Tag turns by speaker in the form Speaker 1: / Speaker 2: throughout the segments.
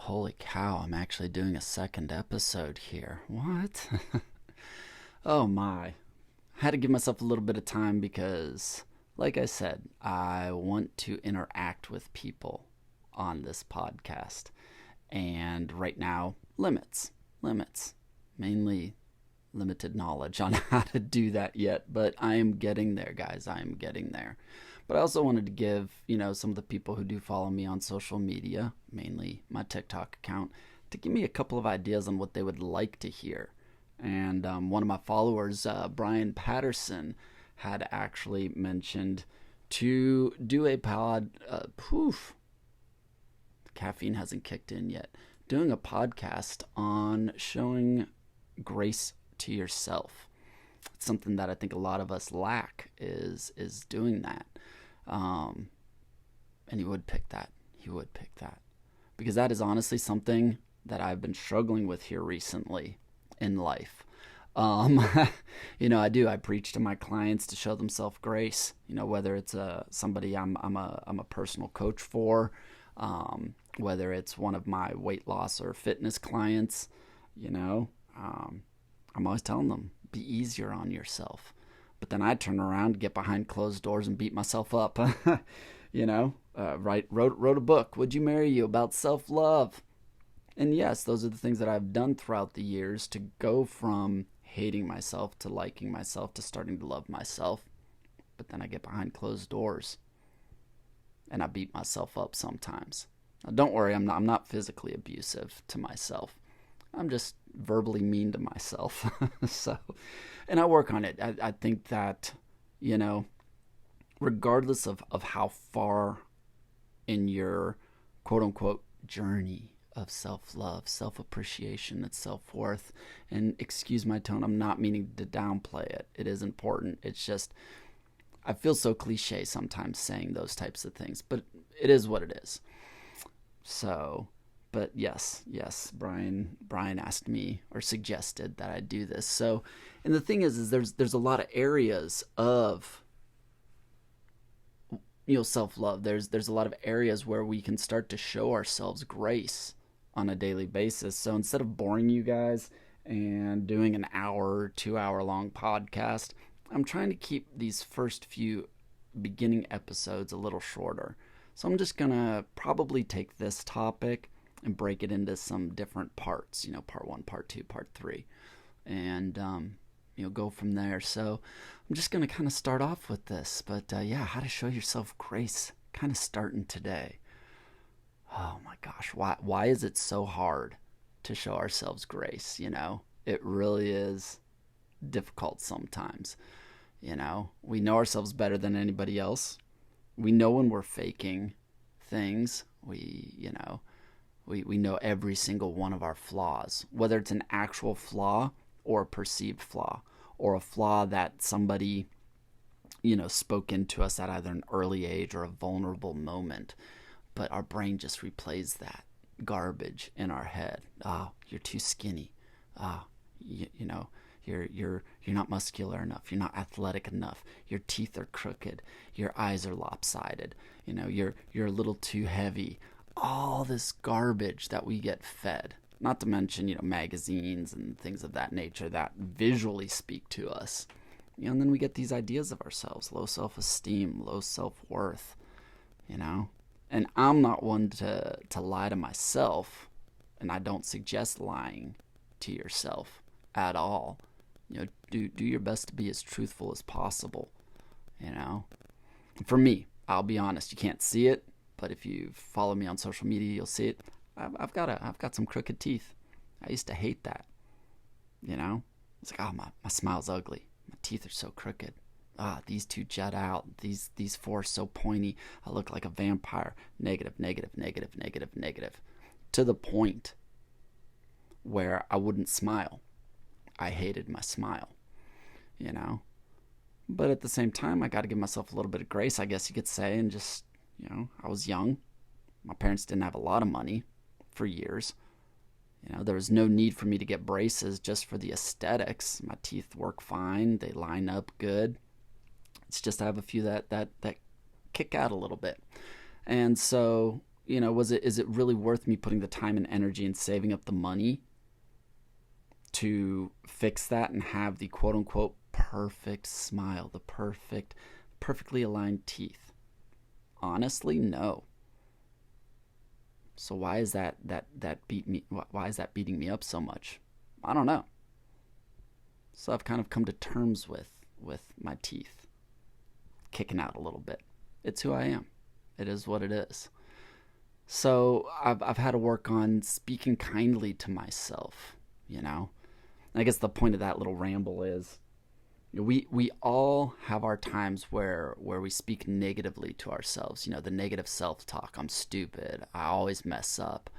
Speaker 1: Holy cow, I'm actually doing a second episode here. What? Oh my. Had to give myself a little bit of time because, like I said, I want to interact with people on this podcast. And right now, limits. Mainly limited knowledge on how to do that yet, but I am getting there, guys. I am getting there. But I also wanted to give, some of the people who do follow me on social media, mainly my TikTok account, to give me a couple of ideas on what they would like to hear. And one of my followers, Brian Patterson, had actually mentioned to do a the caffeine hasn't kicked in yet, doing a podcast on showing grace to yourself. It's something that I think a lot of us lack is doing that. And he would pick that. He would pick that. Because that is honestly something that I've been struggling with here recently in life. I preach to my clients to show them self-grace, whether it's somebody I'm a personal coach for, whether it's one of my weight loss or fitness clients, I'm always telling them, be easier on yourself. But then I turn around, get behind closed doors, and beat myself up. Wrote a book, Would You Marry You, about self-love. And yes, those are the things that I've done throughout the years to go from hating myself to liking myself to starting to love myself. But then I get behind closed doors and I beat myself up sometimes. Now, don't worry, I'm not physically abusive to myself. I'm just verbally mean to myself. And I work on it. I think that, regardless of how far in your quote unquote journey of self-love, self-appreciation, and self-worth, and excuse my tone, I'm not meaning to downplay it. It is important. It's just, I feel so cliche sometimes saying those types of things, but it is what it is. So, but yes, Brian asked me or suggested that I do this. So, and the thing is there's a lot of areas of self-love. There's a lot of areas where we can start to show ourselves grace on a daily basis. So instead of boring you guys and doing an hour, 2 hour long podcast, I'm trying to keep these first few beginning episodes a little shorter. So I'm just gonna probably take this topic and break it into some different parts, part 1, part 2, part 3, and go from there. So I'm just gonna kind of start off with this, but how to show yourself grace, kind of starting today. Oh my gosh, why is it so hard to show ourselves grace? It really is difficult sometimes. We know ourselves better than anybody else. We know when we're faking things. We know every single one of our flaws, whether it's an actual flaw or a perceived flaw, or a flaw that somebody, spoke into us at either an early age or a vulnerable moment. But our brain just replays that garbage in our head. Oh, you're too skinny. Oh, you're not muscular enough. You're not athletic enough. Your teeth are crooked. Your eyes are lopsided. You're a little too heavy. All this garbage that we get fed. Not to mention, magazines and things of that nature that visually speak to us. And then we get these ideas of ourselves, low self-esteem, low self-worth, And I'm not one to lie to myself, and I don't suggest lying to yourself at all. Do your best to be as truthful as possible, For me, I'll be honest, you can't see it, but if you follow me on social media, you'll see it. I've got some crooked teeth. I used to hate that. It's like, oh, my smile's ugly. My teeth are so crooked. These two jut out. These four are so pointy. I look like a vampire. Negative. To the point where I wouldn't smile. I hated my smile. But at the same time, I got to give myself a little bit of grace, I guess you could say, and just, I was young. My parents didn't have a lot of money for years. There was no need for me to get braces just for the aesthetics. My teeth work fine. They line up good. It's just I have a few that kick out a little bit. And so, is it really worth me putting the time and energy and saving up the money to fix that and have the quote unquote perfect smile, the perfectly aligned teeth? Honestly, no. So why is why is that beating me up so much? I don't know. So I've kind of come to terms with my teeth kicking out a little bit. It's who I am. It is what it is. So I've had to work on speaking kindly to myself, And I guess the point of that little ramble is we all have our times where we speak negatively to ourselves. The negative self-talk. I'm stupid. I always mess up.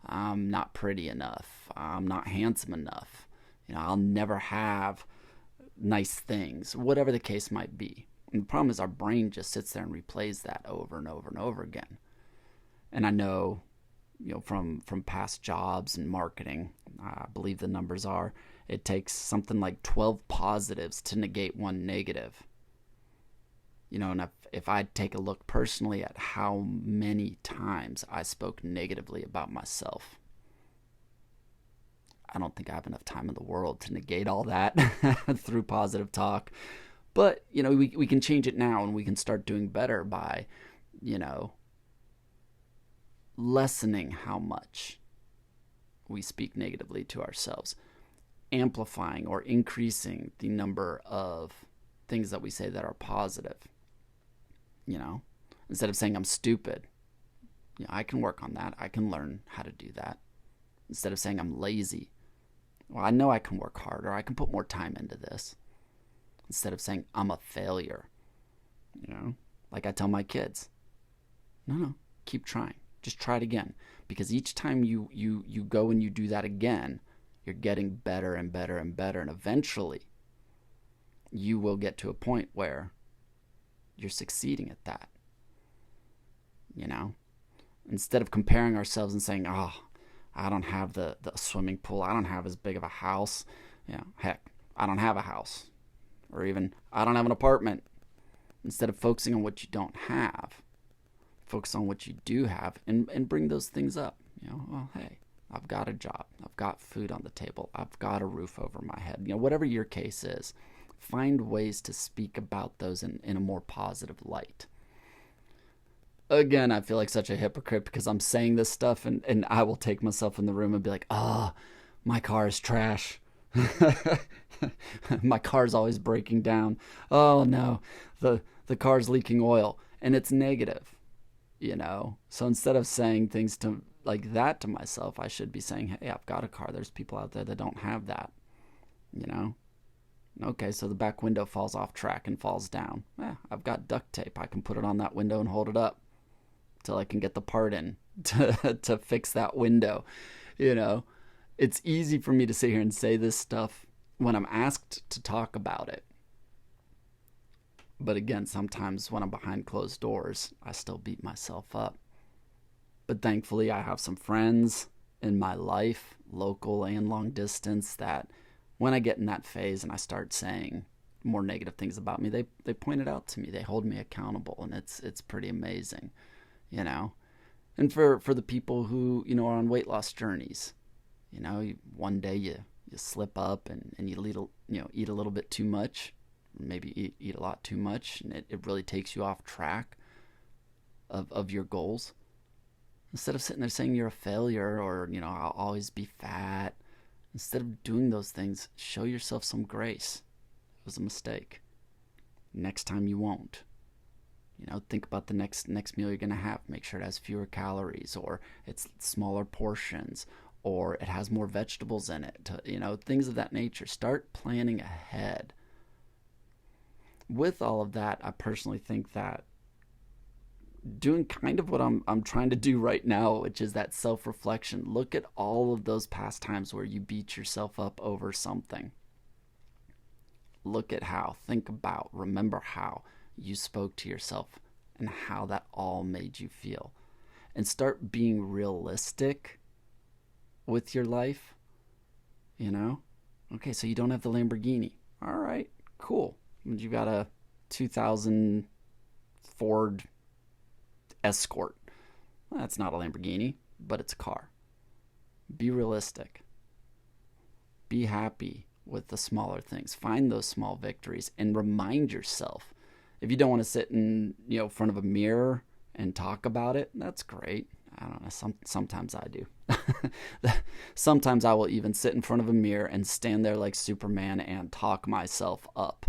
Speaker 1: I'm not pretty enough. I'm not handsome enough. I'll never have nice things, whatever the case might be. And the problem is our brain just sits there and replays that over and over and over again. And I know, from past jobs and marketing, I believe the numbers are, it takes something like 12 positives to negate one negative. And if I take a look personally at how many times I spoke negatively about myself, I don't think I have enough time in the world to negate all that through positive talk. But, we can change it now, and we can start doing better by, lessening how much we speak negatively to ourselves, amplifying or increasing the number of things that we say that are positive. Instead of saying I'm stupid, I can work on that. I can learn how to do that. Instead of saying I'm lazy, well, I know I can work harder. I can put more time into this. Instead of saying I'm a failure, like I tell my kids, no, keep trying. Just try it again. Because each time you go and you do that again, you're getting better and better and better. And eventually, you will get to a point where you're succeeding at that. Instead of comparing ourselves and saying, oh, I don't have the swimming pool. I don't have as big of a house. Heck, I don't have a house. Or even, I don't have an apartment. Instead of focusing on what you don't have, focus on what you do have and bring those things up. Well, hey, I've got a job. I've got food on the table. I've got a roof over my head. Whatever your case is, find ways to speak about those in a more positive light. Again, I feel like such a hypocrite because I'm saying this stuff and I will take myself in the room and be like, my car is trash. My car's always breaking down. Oh no, the car's leaking oil, and it's negative, So instead of saying things like that to myself, I should be saying, hey, I've got a car. There's people out there that don't have that, Okay, so the back window falls off track and falls down. I've got duct tape. I can put it on that window and hold it up till I can get the part in to fix that window, It's easy for me to sit here and say this stuff when I'm asked to talk about it. But again, sometimes when I'm behind closed doors, I still beat myself up. But thankfully, I have some friends in my life, local and long distance, that when I get in that phase and I start saying more negative things about me, they point it out to me. They hold me accountable, and it's pretty amazing, And for the people who, are on weight loss journeys, one day you slip up and you eat a little bit too much, maybe eat a lot too much, and it really takes you off track of your goals. Instead of sitting there saying you're a failure or, I'll always be fat, instead of doing those things, show yourself some grace. It was a mistake. Next time you won't. Think about the next meal you're going to have. Make sure it has fewer calories, or it's smaller portions, or it has more vegetables in it, things of that nature. Start planning ahead. With all of that, I personally think that doing kind of what I'm trying to do right now, which is that self-reflection. Look at all of those past times where you beat yourself up over something. Look at how, think about, remember how you spoke to yourself and how that all made you feel. And start being realistic with your life. Okay, so you don't have the Lamborghini. All right, cool. You got a 2000 Ford Escort. That's not a Lamborghini, but it's a car. Be realistic. Be happy with the smaller things. Find those small victories and remind yourself. If you don't want to sit in front of a mirror and talk about it, that's great. I don't know. Sometimes I do. Sometimes I will even sit in front of a mirror and stand there like Superman and talk myself up.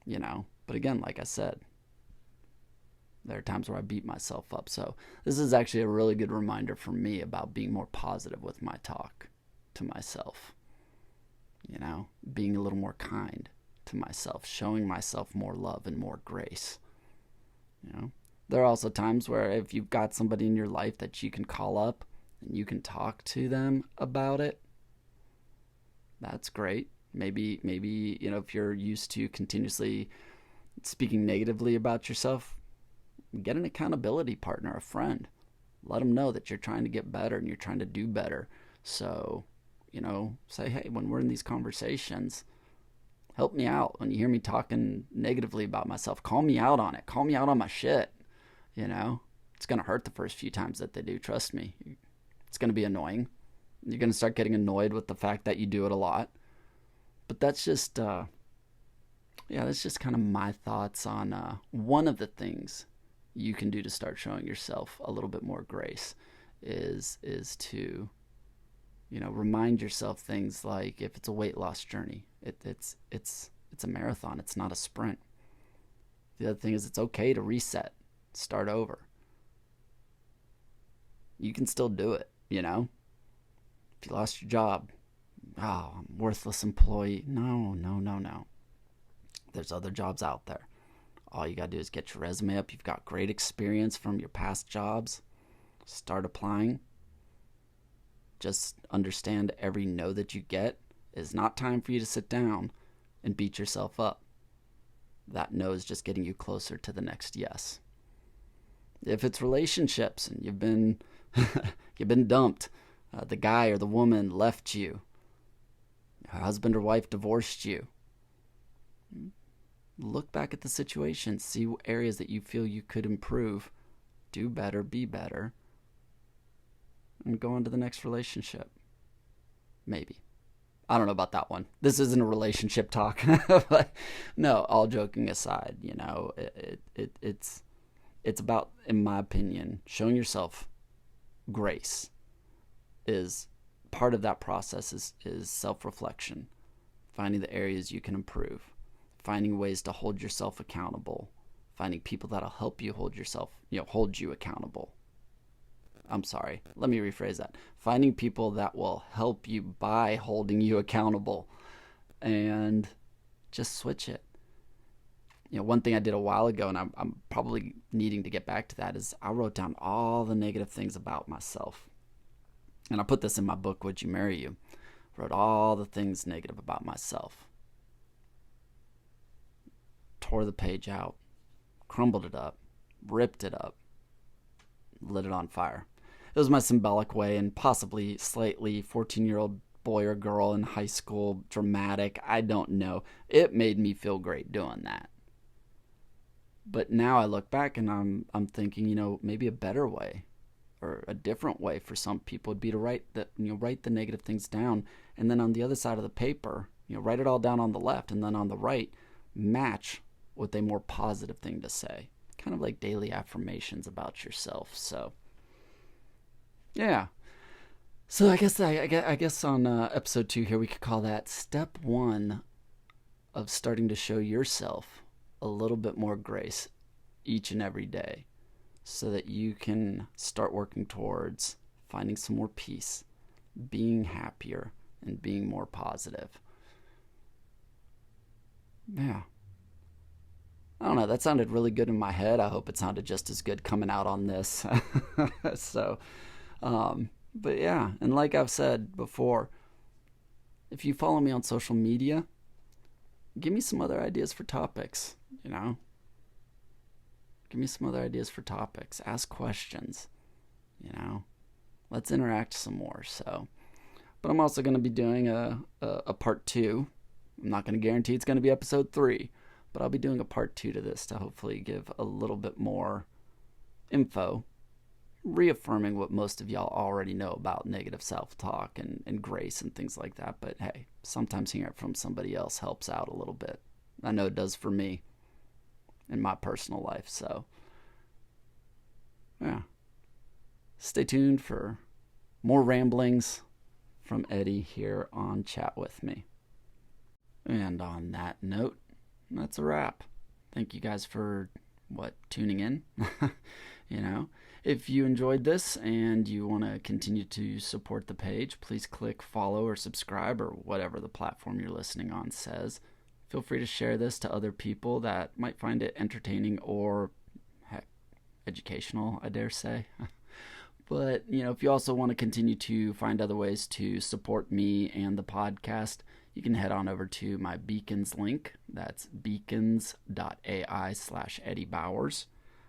Speaker 1: But again, like I said, there are times where I beat myself up. So this is actually a really good reminder for me about being more positive with my talk to myself. Being a little more kind to myself, showing myself more love and more grace. There are also times where if you've got somebody in your life that you can call up and you can talk to them about it, that's great. Maybe if you're used to continuously speaking negatively about yourself, get an accountability partner, a friend. Let them know that you're trying to get better and you're trying to do better. So, say, hey, when we're in these conversations, help me out. When you hear me talking negatively about myself, call me out on it. Call me out on my shit. It's going to hurt the first few times that they do. Trust me. It's going to be annoying. You're going to start getting annoyed with the fact that you do it a lot. But that's just, that's just kind of my thoughts on one of the things you can do to start showing yourself a little bit more grace is to, remind yourself things like if it's a weight loss journey, it's a marathon. It's not a sprint. The other thing is it's okay to reset, start over. You can still do it, If you lost your job, I'm a worthless employee. No. There's other jobs out there. All you got to do is get your resume up. You've got great experience from your past jobs. Start applying. Just understand every no that you get is not time for you to sit down and beat yourself up. That no is just getting you closer to the next yes. If it's relationships and you've been dumped, the guy or the woman left you, your husband or wife divorced you, look back at the situation, see areas that you feel you could improve, do better, be better, and go on to the next relationship. Maybe. I don't know about that one. This isn't a relationship talk. But no, all joking aside, it's about, in my opinion, showing yourself grace is part of that process is self-reflection, finding the areas you can improve, finding ways to hold yourself accountable, finding people that'll help you hold you accountable. I'm sorry, let me rephrase that. Finding people that will help you by holding you accountable, and just switch it. One thing I did a while ago, and I'm probably needing to get back to that, is I wrote down all the negative things about myself. And I put this in my book, Would You Marry You? Wrote all the things negative about myself. Tore the page out, crumbled it up, ripped it up, lit it on fire. It was my symbolic way, and possibly slightly 14-year-old boy or girl in high school, dramatic, I don't know. It made me feel great doing that. But now I look back and I'm thinking, maybe a better way or a different way for some people would be to write the negative things down, and then on the other side of the paper, write it all down on the left, and then on the right, match with a more positive thing to say. Kind of like daily affirmations about yourself. So, yeah. So I guess on episode 2 here, we could call that step 1 of starting to show yourself a little bit more grace each and every day, so that you can start working towards finding some more peace, being happier, and being more positive. Yeah. I don't know, that sounded really good in my head. I hope it sounded just as good coming out on this. So, but yeah, and like I've said before, if you follow me on social media, give me some other ideas for topics, Give me some other ideas for topics. Ask questions, Let's interact some more, so. But I'm also going to be doing a part 2. I'm not going to guarantee it's going to be episode 3, but I'll be doing a part 2 to this to hopefully give a little bit more info reaffirming what most of y'all already know about negative self-talk and grace and things like that. But hey, sometimes hearing it from somebody else helps out a little bit. I know it does for me in my personal life. So, yeah. Stay tuned for more ramblings from Eddie here on Chat With Me. And on that note, that's a wrap. Thank you guys for, tuning in. If you enjoyed this and you want to continue to support the page, please click follow or subscribe or whatever the platform you're listening on says. Feel free to share this to other people that might find it entertaining or, heck, educational, I dare say. But, if you also want to continue to find other ways to support me and the podcast, you can head on over to my Beacons link. That's beacons.ai/Eddie Bowers.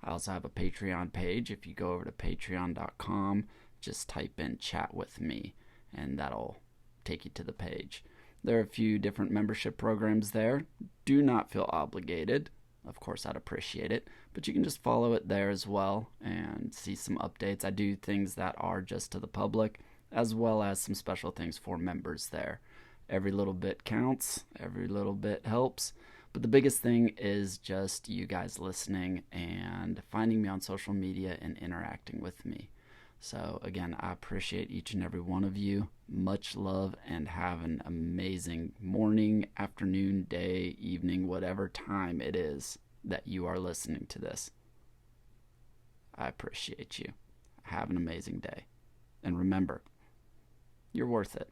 Speaker 1: I also have a Patreon page. If you go over to patreon.com, just type in Chat With Me, and that'll take you to the page. There are a few different membership programs there. Do not feel obligated. Of course, I'd appreciate it. But you can just follow it there as well and see some updates. I do things that are just to the public, as well as some special things for members there. Every little bit counts. Every little bit helps. But the biggest thing is just you guys listening and finding me on social media and interacting with me. So again, I appreciate each and every one of you. Much love, and have an amazing morning, afternoon, day, evening, whatever time it is that you are listening to this. I appreciate you. Have an amazing day. And remember, you're worth it.